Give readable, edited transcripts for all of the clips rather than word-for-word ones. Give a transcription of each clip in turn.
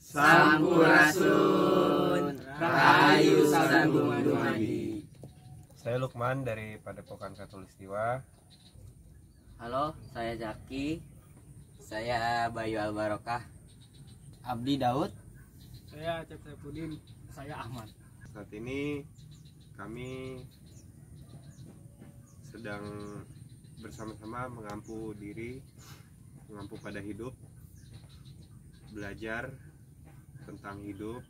Sampurasun, Rahayu Sambung Dumadi. Saya Lukman dari Padepokan Khatulistiwa. Halo, saya Zaki. Saya Bayu Albarokah. Abdi Daud. Saya Acep Saipudin. Saya Ahmad. Saat ini kami sedang bersama-sama mengampu pada hidup, belajar tentang hidup,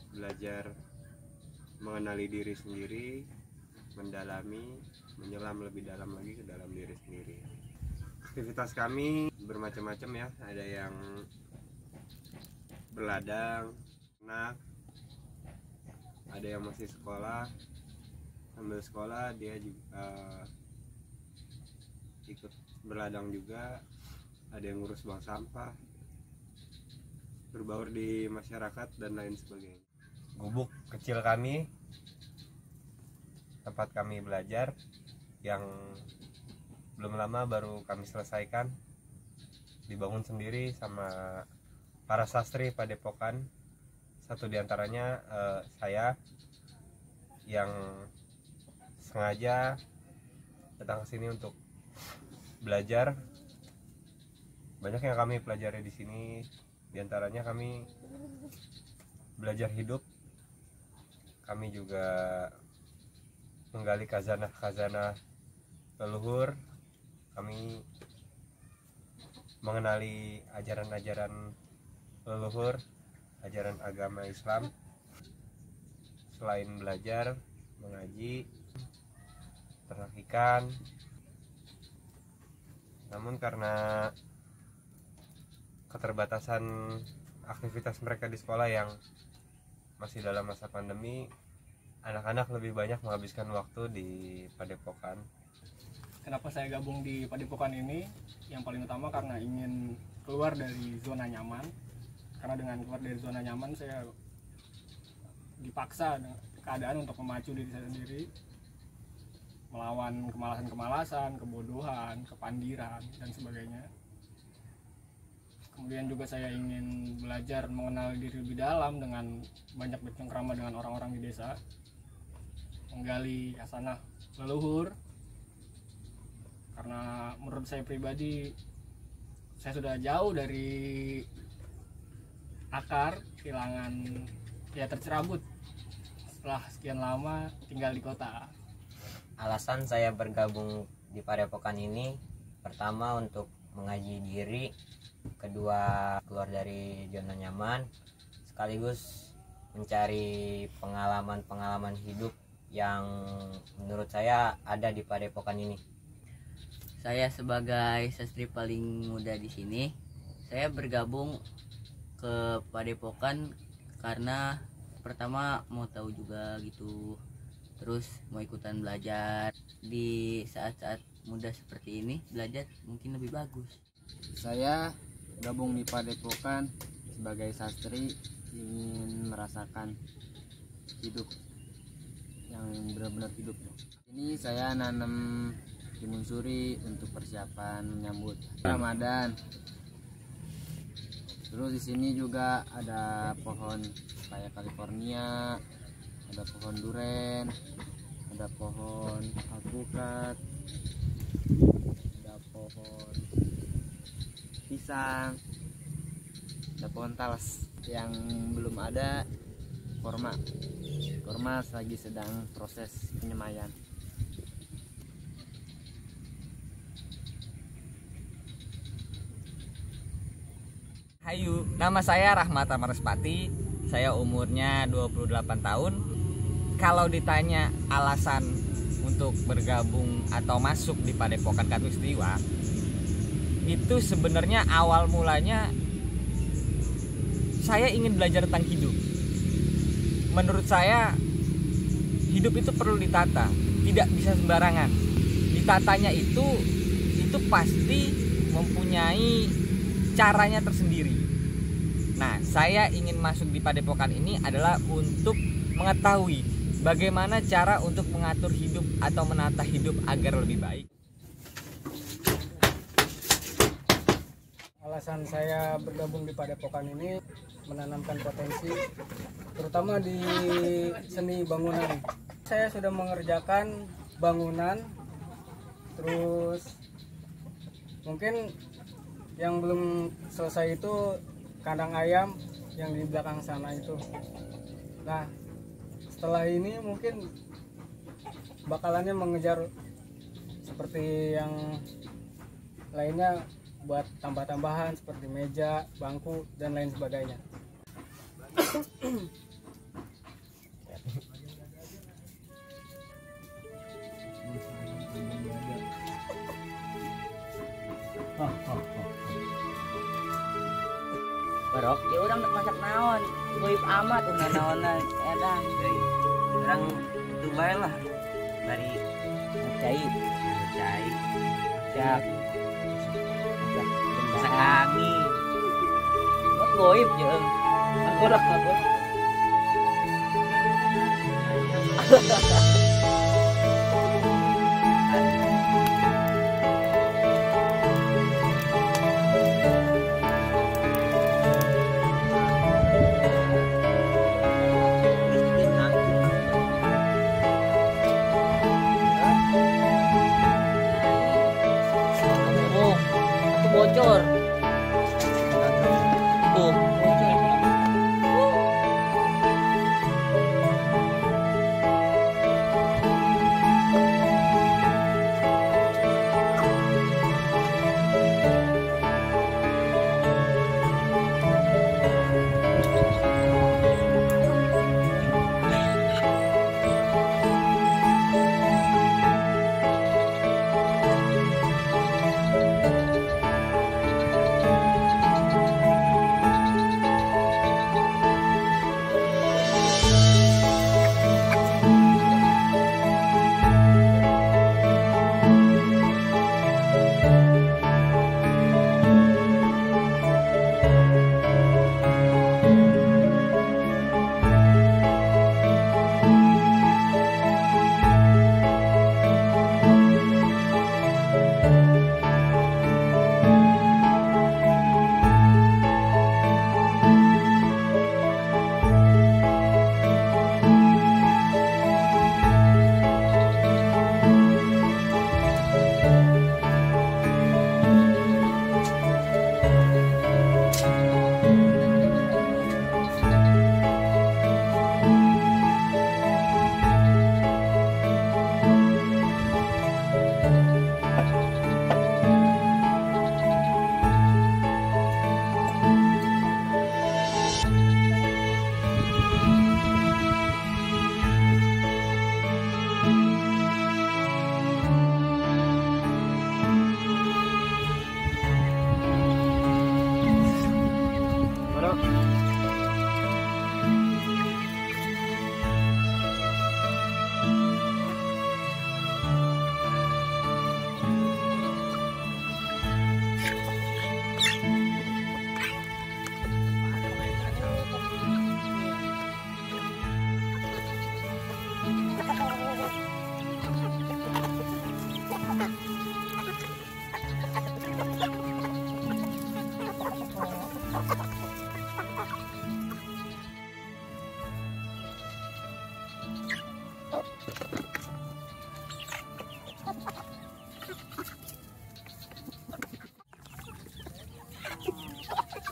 belajar mengenali diri sendiri, mendalami, menyelam lebih dalam lagi ke dalam diri sendiri. Aktivitas kami bermacam-macam ya, ada yang berladang, ada yang masih sekolah, sambil sekolah dia juga ikut berladang juga, ada yang ngurus buang sampah, berbaur di masyarakat dan lain sebagainya. Gubuk kecil kami, tempat kami belajar yang belum lama baru kami selesaikan, dibangun sendiri sama para sastri Padepokan. Satu diantaranya saya yang sengaja datang ke sini untuk belajar. Banyak yang kami pelajari di sini. Di antaranya kami belajar hidup, kami juga menggali khazanah-khazanah leluhur, kami mengenali ajaran-ajaran leluhur, ajaran agama Islam. Selain belajar, mengaji, ternak ikan, namun karena keterbatasan aktivitas mereka di sekolah yang masih dalam masa pandemi, anak-anak lebih banyak menghabiskan waktu di Padepokan. Kenapa saya gabung di Padepokan ini? Yang paling utama karena ingin keluar dari zona nyaman. Karena dengan keluar dari zona nyaman saya dipaksa dengan keadaan untuk memacu diri saya sendiri, melawan kemalasan-kemalasan, kebodohan, kepandiran dan sebagainya. Kemudian juga saya ingin belajar mengenal diri lebih dalam dengan banyak bercengkrama dengan orang-orang di desa, menggali hasanah leluhur. Karena menurut saya pribadi, saya sudah jauh dari akar, kehilangan, ya tercerabut setelah sekian lama tinggal di kota. Alasan saya bergabung di Padepokan ini, pertama untuk mengaji diri, kedua keluar dari zona nyaman, sekaligus mencari pengalaman-pengalaman hidup yang menurut saya ada di Padepokan ini. Saya sebagai sastri paling muda di sini, saya bergabung ke Padepokan karena pertama mau tahu juga gitu, terus mau ikutan belajar. Di saat-saat muda seperti ini belajar mungkin lebih bagus. Saya gabung di Padepokan sebagai sastri, ingin merasakan hidup yang benar-benar hidup. Ini saya nanam timun suri untuk persiapan menyambut Ramadan. Terus di sini juga ada pohon kayak California, ada pohon duren, ada pohon alpukat, ada pohon pisang, ada pohon talas. Yang belum ada korma lagi sedang proses penyemaian. Hayu, nama saya Rahmat Amarespati. Saya umurnya 28 tahun. Kalau ditanya alasan untuk bergabung atau masuk di Padepokan Khatulistiwa, itu sebenarnya awal mulanya saya ingin belajar tentang hidup. Menurut saya hidup itu perlu ditata, tidak bisa sembarangan. Ditatanya itu pasti mempunyai caranya tersendiri. Nah, saya ingin masuk di Padepokan ini adalah untuk mengetahui bagaimana cara untuk mengatur hidup atau menata hidup agar lebih baik. alasan saya bergabung di Padepokan ini menanamkan potensi, terutama di seni bangunan. Saya sudah mengerjakan bangunan, terus mungkin yang belum selesai itu kandang ayam yang di belakang sana itu. Nah, setelah ini mungkin bakalannya mengejar seperti yang lainnya, buat tambah-tambahan seperti meja, bangku, dan lain sebagainya. Barok, ya orang nak masak naon, goib amat tuh naonan, edan. Orang itu baik lah dari Cai, siap masak angin. buat goib jeung. Aku rak aku. Oh, aku bocor. Tuh, bocor.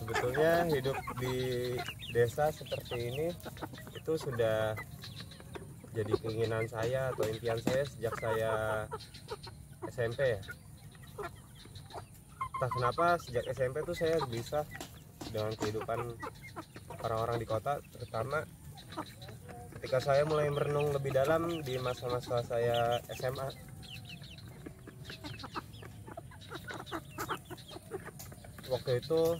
Sebetulnya hidup di desa seperti ini itu sudah jadi keinginan saya atau impian saya sejak saya SMP ya. Entah kenapa sejak SMP tuh saya bisa dengan kehidupan orang-orang di kota, terutama ketika saya mulai merenung lebih dalam di masa-masa saya SMA. Waktu itu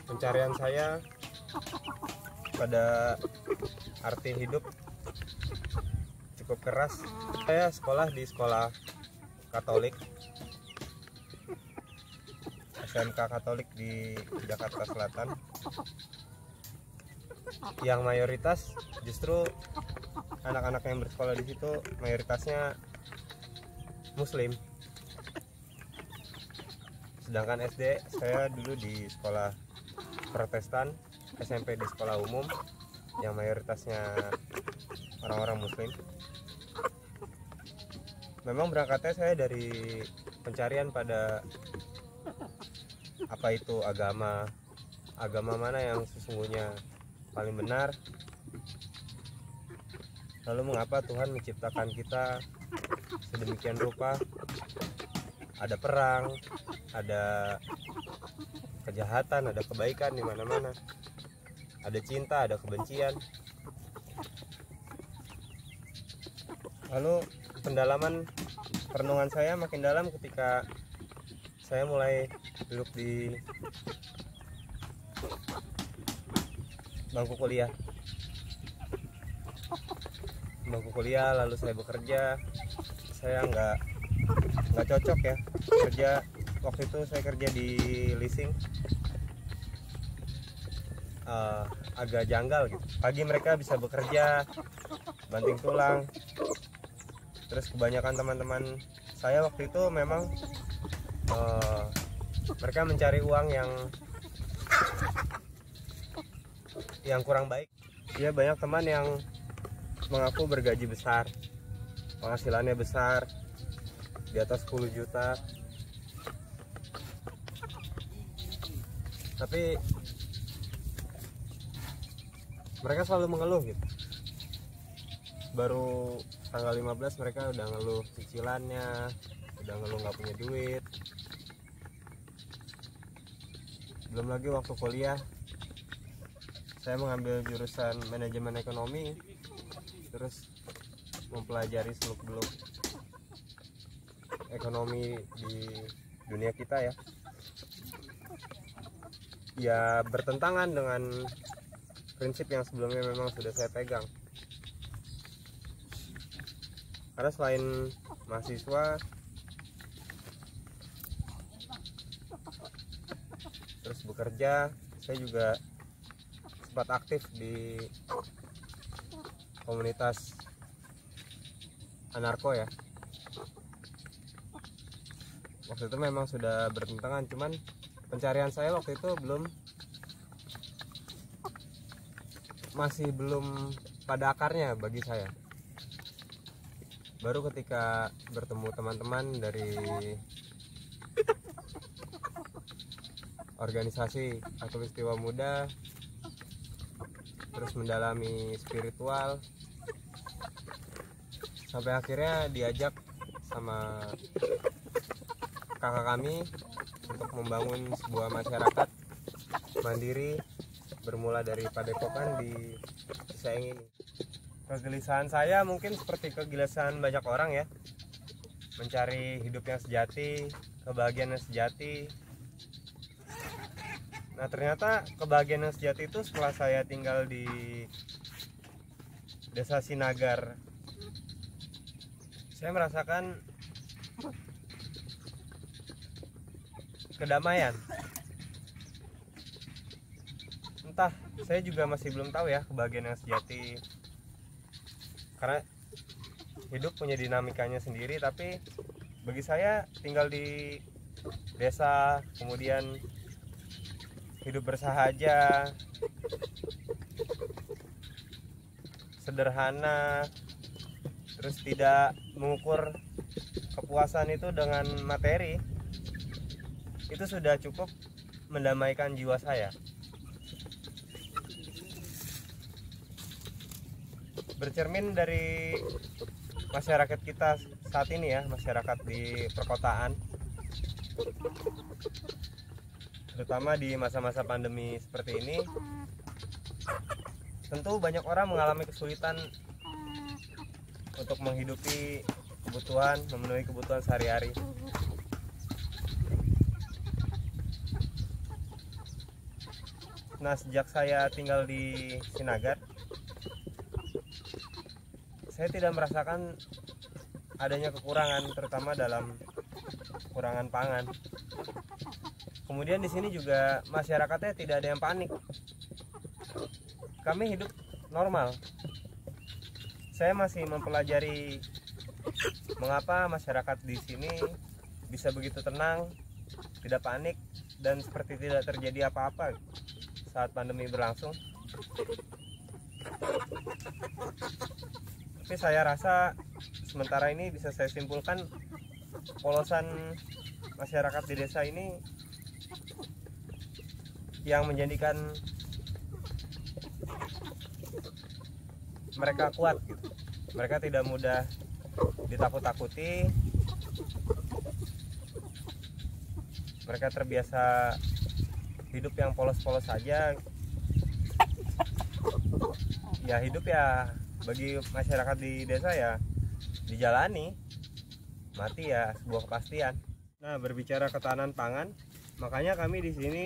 pencarian saya pada arti hidup cukup keras. Saya sekolah di sekolah Katolik, SMK Katolik di Jakarta Selatan, yang mayoritas justru anak-anak yang bersekolah di situ mayoritasnya Muslim. Sedangkan SD saya dulu di sekolah Protestan, SMP di sekolah umum yang mayoritasnya orang-orang muslim. Memang berangkatnya saya dari pencarian pada apa itu agama mana yang sesungguhnya paling benar, lalu mengapa Tuhan menciptakan kita sedemikian rupa. Ada perang, ada kejahatan, ada kebaikan di mana-mana, ada cinta, ada kebencian. Lalu pendalaman perenungan saya makin dalam ketika saya mulai duduk di bangku kuliah, lalu saya bekerja. Saya nggak cocok ya kerja. Waktu itu saya kerja di leasing, agak janggal gitu. Pagi mereka bisa bekerja banting tulang, terus kebanyakan teman-teman saya waktu itu memang mereka mencari uang yang kurang baik. Ya, banyak teman yang mengaku bergaji besar, penghasilannya besar, di atas 10 juta. Tapi mereka selalu mengeluh gitu. Baru tanggal 15 mereka udah ngeluh cicilannya, udah ngeluh nggak punya duit. Belum lagi waktu kuliah saya mengambil jurusan manajemen ekonomi, terus mempelajari seluk-beluk ekonomi di dunia kita ya bertentangan dengan prinsip yang sebelumnya memang sudah saya pegang. Karena selain mahasiswa, terus bekerja, saya juga sempat aktif di komunitas anarko ya. Waktu itu memang sudah bertentangan, cuman pencarian saya waktu itu masih belum pada akarnya bagi saya. Baru ketika bertemu teman-teman dari organisasi Katulistiwa Muda, terus mendalami spiritual, sampai akhirnya diajak sama kakak kami untuk membangun sebuah masyarakat mandiri bermula dari Padepokan di Cisaeng ini. Kegelisahan saya mungkin seperti kegelisahan banyak orang ya, mencari hidup yang sejati, kebahagiaan yang sejati. Nah, ternyata kebahagiaan yang sejati itu setelah saya tinggal di Desa Sinagar, saya merasakan kedamaian. Entah, saya juga masih belum tahu ya kebahagiaan yang sejati, karena hidup punya dinamikanya sendiri. Tapi bagi saya tinggal di desa, kemudian hidup bersahaja, sederhana, terus tidak mengukur kepuasan itu dengan materi, itu sudah cukup mendamaikan jiwa saya. Bercermin dari masyarakat kita saat ini ya, masyarakat di perkotaan, terutama di masa-masa pandemi seperti ini, tentu banyak orang mengalami kesulitan untuk menghidupi kebutuhan, memenuhi kebutuhan sehari-hari. Nah, sejak saya tinggal di Sinagar, saya tidak merasakan adanya kekurangan, terutama dalam kekurangan pangan. Kemudian di sini juga masyarakatnya tidak ada yang panik. Kami hidup normal. Saya masih mempelajari mengapa masyarakat di sini bisa begitu tenang, tidak panik dan seperti tidak terjadi apa-apa saat pandemi berlangsung. Tapi saya rasa sementara ini bisa saya simpulkan polosan masyarakat di desa ini yang menjadikan mereka kuat gitu. Mereka tidak mudah ditakut-takuti. Mereka terbiasa hidup yang polos-polos saja. Ya hidup ya bagi masyarakat di desa ya dijalani, mati ya sebuah kepastian. Nah, berbicara ketahanan pangan, makanya kami di sini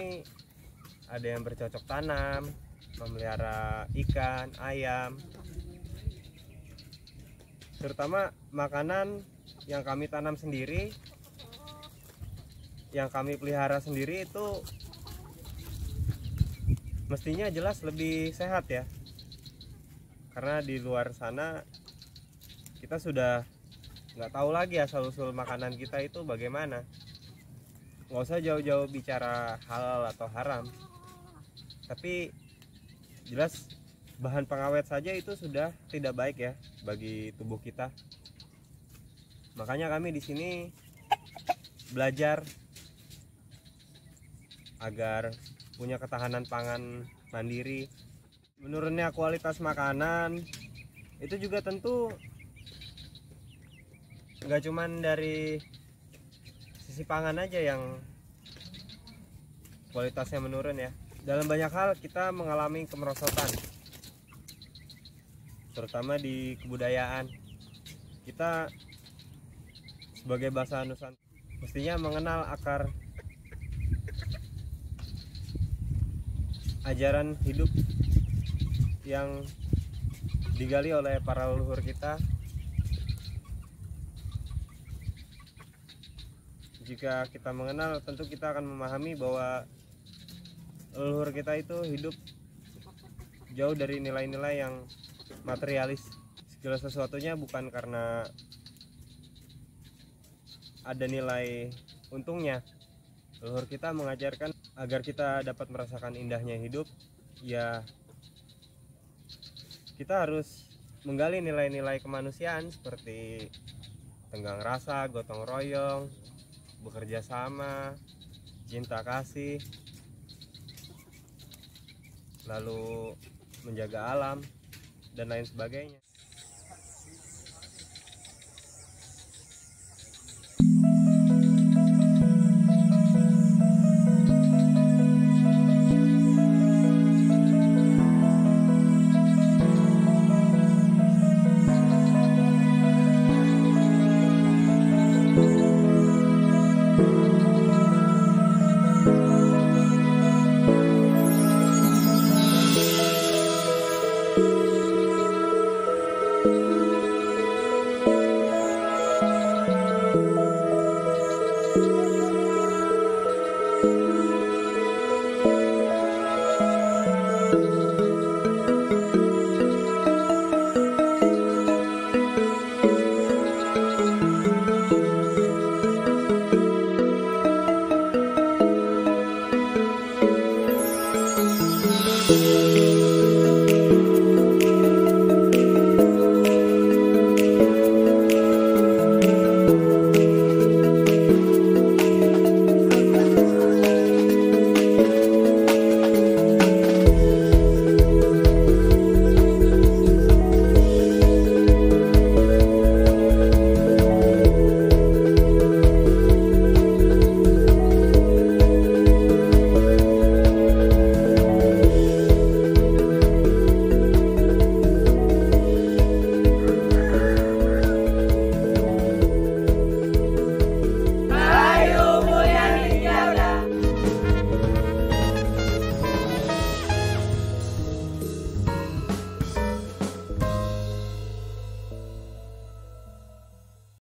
ada yang bercocok tanam, memelihara ikan, ayam, terutama makanan yang kami tanam sendiri, yang kami pelihara sendiri itu mestinya jelas lebih sehat ya, karena di luar sana kita sudah nggak tahu lagi asal-usul makanan kita itu bagaimana. Nggak usah jauh-jauh bicara halal atau haram, tapi jelas bahan pengawet saja itu sudah tidak baik ya bagi tubuh kita. Makanya kami di sini belajar agar punya ketahanan pangan mandiri. Menurunnya kualitas makanan itu juga tentu nggak cuman dari sisi pangan aja yang kualitasnya menurun ya. Dalam banyak hal kita mengalami kemerosotan, terutama di kebudayaan. Kita sebagai bangsa Nusantara mestinya mengenal akar ajaran hidup yang digali oleh para leluhur kita. Jika kita mengenal, tentu kita akan memahami bahwa leluhur kita itu hidup jauh dari nilai-nilai yang materialis. Segala sesuatunya bukan karena ada nilai untungnya. Leluhur kita mengajarkan agar kita dapat merasakan indahnya hidup, ya kita harus menggali nilai-nilai kemanusiaan seperti tenggang rasa, gotong royong, bekerja sama, cinta kasih, lalu menjaga alam dan lain sebagainya.